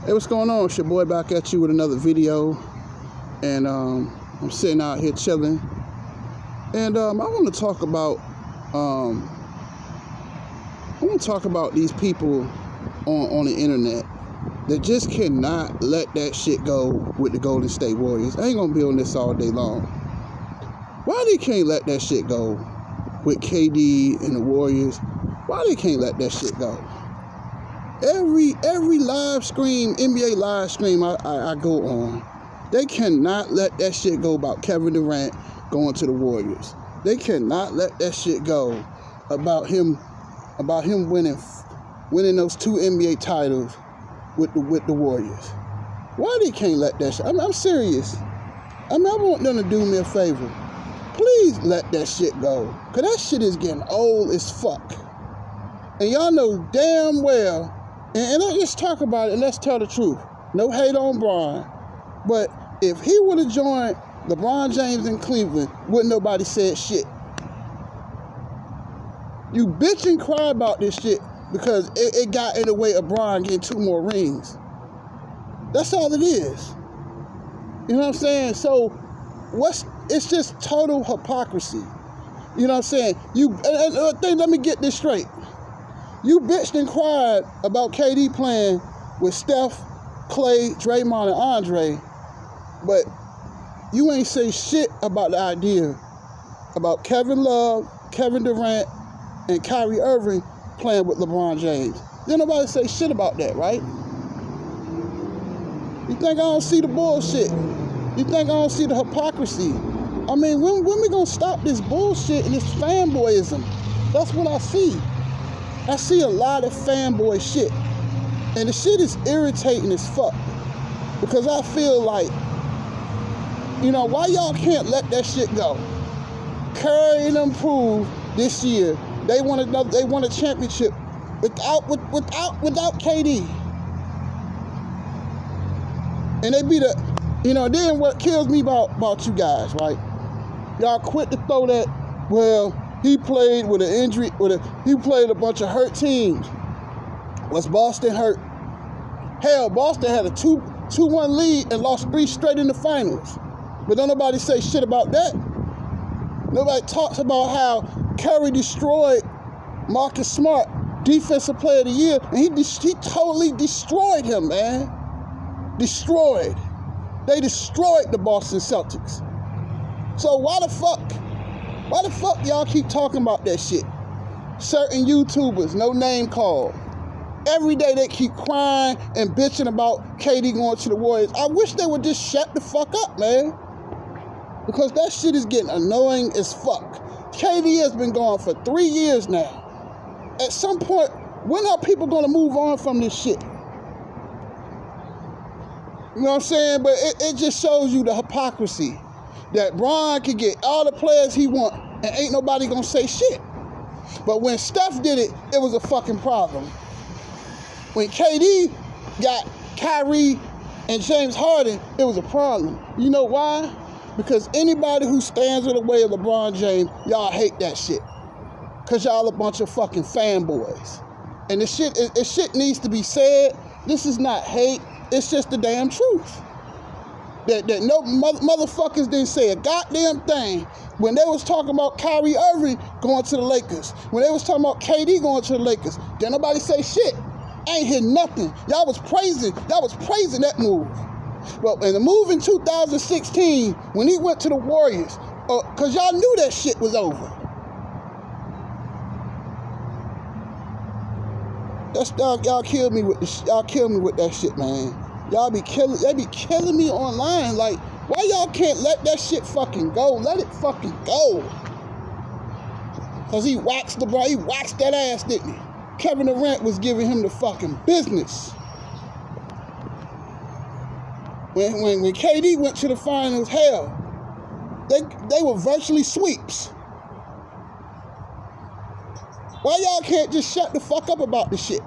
Hey, what's going on? It's your boy back at you with another video, and I'm sitting out here chilling, and I want to talk about these people on the internet that just cannot let that shit go with the Golden State Warriors. I ain't gonna be on this all day long. Why they can't let that shit go with KD and the Warriors? Why they can't let that shit go? Every live stream, NBA live stream I go on, they cannot let that shit go about Kevin Durant going to the Warriors. They cannot let that shit go about him winning those 2 NBA titles with the Warriors. Why they can't let that shit? I'm serious. I want them to do me a favor. Please let that shit go, cause that shit is getting old as fuck. And y'all know damn well. And let's just talk about it and let's tell the truth. No hate on Bron. But if he would have joined LeBron James in Cleveland, wouldn't nobody said shit. You bitch and cry about this shit because it got in the way of Bron getting 2 more rings. That's all it is. You know what I'm saying? So it's just total hypocrisy. You know what I'm saying? Let me get this straight. You bitched and cried about KD playing with Steph, Clay, Draymond, and Andre, but you ain't say shit about the idea about Kevin Love, Kevin Durant, and Kyrie Irving playing with LeBron James. Didn't nobody say shit about that, right? You think I don't see the bullshit? You think I don't see the hypocrisy? I mean, when we gonna stop this bullshit and this fanboyism? That's what I see. I see a lot of fanboy shit. And the shit is irritating as fuck. Because I feel like, why y'all can't let that shit go? Curry and them proved this year they won a championship without KD. And they be then what kills me about you guys, right? Y'all quit to throw that, well, he played with an injury, he played a bunch of hurt teams. Was Boston hurt? Hell, Boston had a 2-1 lead and lost 3 straight in the finals. But don't nobody say shit about that. Nobody talks about how Curry destroyed Marcus Smart, Defensive Player of the Year, and he totally destroyed him, man. Destroyed. They destroyed the Boston Celtics. So why the fuck y'all keep talking about that shit? Certain YouTubers, no name called. Every day they keep crying and bitching about KD going to the Warriors. I wish they would just shut the fuck up, man. Because that shit is getting annoying as fuck. KD has been gone for 3 years now. At some point, when are people gonna move on from this shit? You know what I'm saying? But it just shows you the hypocrisy. That Bron can get all the players he want and ain't nobody gonna say shit. But when Steph did it, it was a fucking problem. When KD got Kyrie and James Harden, it was a problem. You know why? Because anybody who stands in the way of LeBron James, y'all hate that shit. Because y'all a bunch of fucking fanboys. And the shit needs to be said. This is not hate. It's just the damn truth. That no motherfuckers didn't say a goddamn thing when they was talking about Kyrie Irving going to the Lakers. When they was talking about KD going to the Lakers, didn't nobody say shit. I ain't hear nothing. Y'all was praising that move. But in the move in 2016, when he went to the Warriors, cause y'all knew that shit was over. Y'all killed me with that shit, man. They be killing me online. Like, why y'all can't let that shit fucking go? Let it fucking go. Cause he waxed that ass, didn't he? Kevin Durant was giving him the fucking business. When KD went to the finals, hell, they were virtually sweeps. Why y'all can't just shut the fuck up about this shit?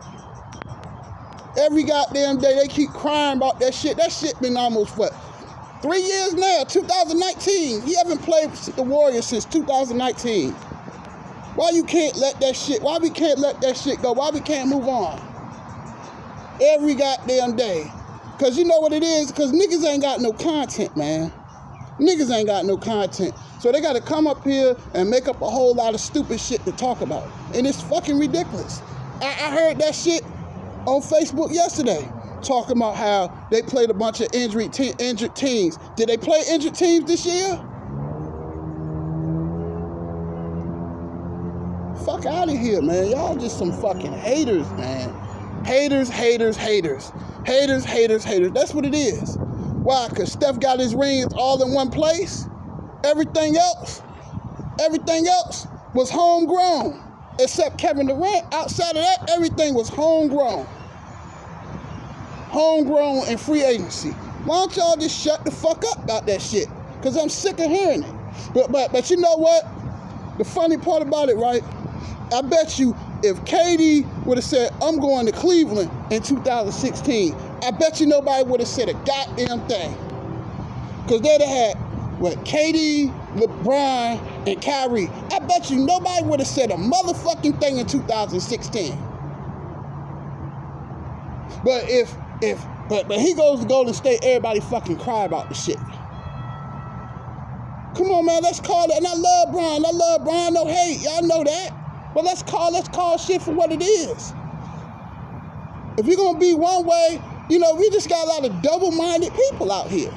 Every goddamn day they keep crying about that shit. That shit been almost, 3 years now, 2019. He haven't played with the Warriors since 2019. Why we can't let that shit go? Why we can't move on? Every goddamn day. Because you know what it is? Because niggas ain't got no content, man. Niggas ain't got no content. So they got to come up here and make up a whole lot of stupid shit to talk about. And it's fucking ridiculous. I heard that shit on Facebook yesterday, talking about how they played a bunch of injured teams. Did they play injured teams this year? Fuck out of here, man. Y'all just some fucking haters, man. Haters, haters, haters. Haters, haters, haters. That's what it is. Why? Because Steph got his rings all in one place. Everything else was homegrown. Except Kevin Durant. Outside of that, everything was homegrown. Homegrown and free agency. Why don't y'all just shut the fuck up about that shit? Because I'm sick of hearing it. But you know what? The funny part about it, right? I bet you if KD would have said, I'm going to Cleveland in 2016, I bet you nobody would have said a goddamn thing. Because they'd have had, KD, LeBron, and Kyrie. I bet you nobody would have said a motherfucking thing in 2016. But but he goes to Golden State, everybody fucking cry about the shit. Come on, man, let's call it. And I love Brian, no hate, y'all know that. But let's call shit for what it is. If you're gonna be one way, we just got a lot of double-minded people out here.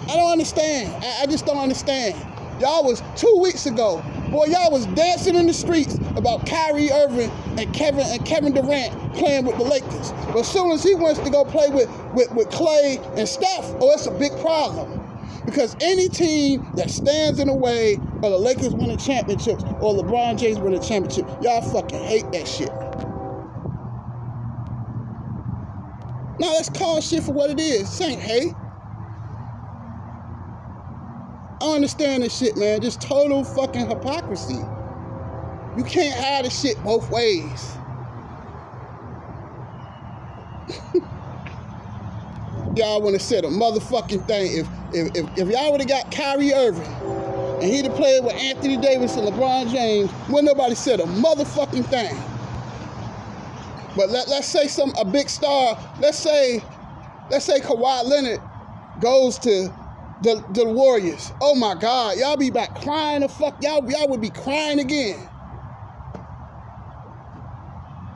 I don't understand. I just don't understand. Y'all was 2 weeks ago, boy, y'all was dancing in the streets about Kyrie Irving and Kevin Durant playing with the Lakers. But as soon as he wants to go play with Clay and Steph, it's a big problem. Because any team that stands in the way of the Lakers winning championships or LeBron James winning a championship, y'all fucking hate that shit. Now let's call shit for what it is. This ain't hate. I understand this shit, man. Just total fucking hypocrisy. You can't have this shit both ways. Y'all would have said a motherfucking thing if y'all would have got Kyrie Irving and he'd have played with Anthony Davis and LeBron James, wouldn't nobody said a motherfucking thing. But let's say a big star, let's say Kawhi Leonard goes to the Warriors. Oh my God, y'all be back crying the fuck, y'all would be crying again.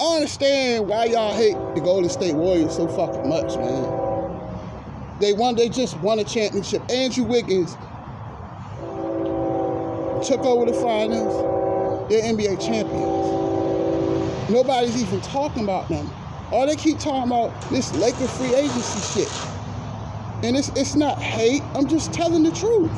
I understand why y'all hate the Golden State Warriors so fucking much, man. They just won a championship. Andrew Wiggins took over the finals. They're NBA champions. Nobody's even talking about them. All they keep talking about this Laker free agency shit. And it's not hate. I'm just telling the truth.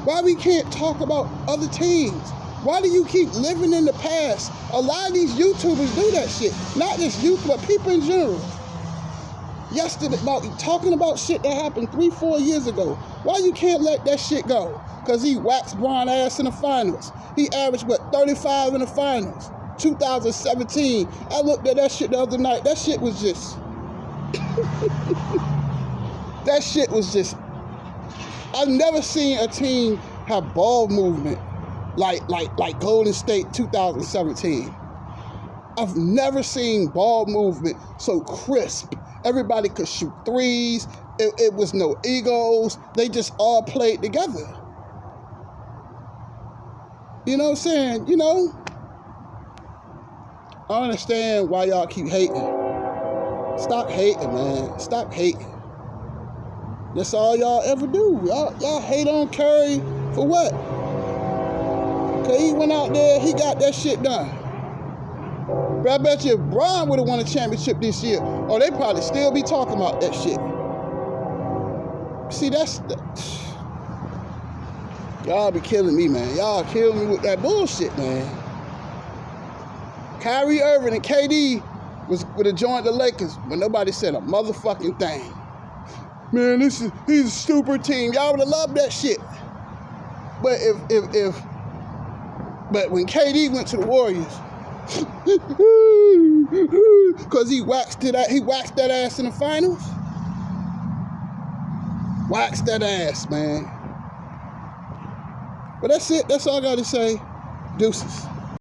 Why we can't talk about other teams? Why do you keep living in the past? A lot of these YouTubers do that shit. Not just you, but people in general. Yesterday, talking about shit that happened 3-4 years ago. Why you can't let that shit go? Because he waxed Bron ass in the finals. He averaged, 35 in the finals. 2017. I looked at that shit the other night. That shit was just... that shit was just... I've never seen a team have ball movement like Golden State 2017. I've never seen ball movement so crisp. Everybody could shoot threes. It was no egos. They just all played together. You know what I'm saying? I understand why y'all keep hating. Stop hating, man. Stop hating. That's all y'all ever do. Y'all hate on Curry for what? Because he went out there, he got that shit done. But I bet you if Bron would have won a championship this year, they'd probably still be talking about that shit. See, y'all be killing me, man. Y'all killing me with that bullshit, man. Kyrie Irving and KD would have joined the Lakers, but nobody said a motherfucking thing. Man, he's a stupid team. Y'all would have loved that shit. But but when KD went to the Warriors, because he waxed that ass in the finals. Waxed that ass, man. But that's it. That's all I got to say. Deuces.